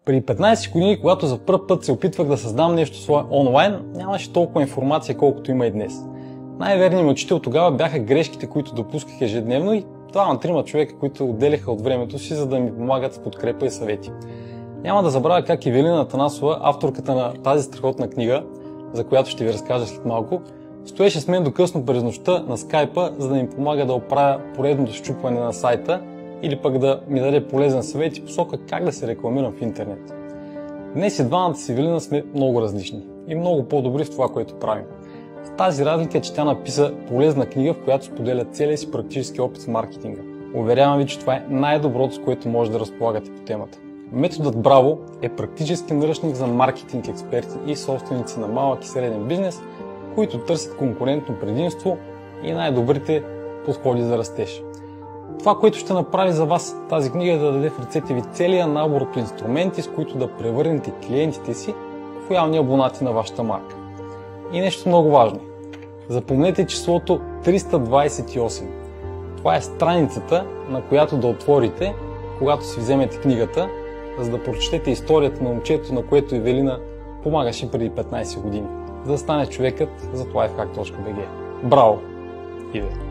Преди 15 години, когато за първ път се опитвах да създам нещо онлайн, нямаше толкова информация, колкото има и днес. Най-верният ми учител тогава бяха грешките, които допусках ежедневно и 2-3 човека, които отделяха от времето си, за да ми помагат с подкрепа и съвети. Няма да забравя как Ивелина Атанасова, авторката на тази страхотна книга, за която ще ви разкажа след малко, стоеше с мен до късно през нощта на скайпа, за да ми помага да оправя поредното счупване на сайта или пък да ми даде полезен съвет и посока как да се рекламирам в интернет. Днес и двамата с Ивелина сме много различни и много по-добри в това, което правим. С тази разлика е, че тя написа полезна книга, в която споделя целия си практически опит в маркетинга. Уверявам ви, че това е най-доброто, с което може да разполагате по темата. Методът Браво е практически наръчник за маркетинг експерти и собственици на малък и среден бизнес, които търсят конкурентно предимство и най-добрите подходи за растеж. Това, което ще направи за вас тази книга, е да даде в ръцете ви целия набор от инструменти, с които да превърнете клиентите си в лоялни абонати на вашата марка. И нещо много важно. Запомнете числото 328. Това е страницата, на която да отворите, когато си вземете книгата, за да прочетете историята на момчето, на което Ивелина помагаше преди 15 години, за да стане човекът, за lifehack.bg. Браво! Иве!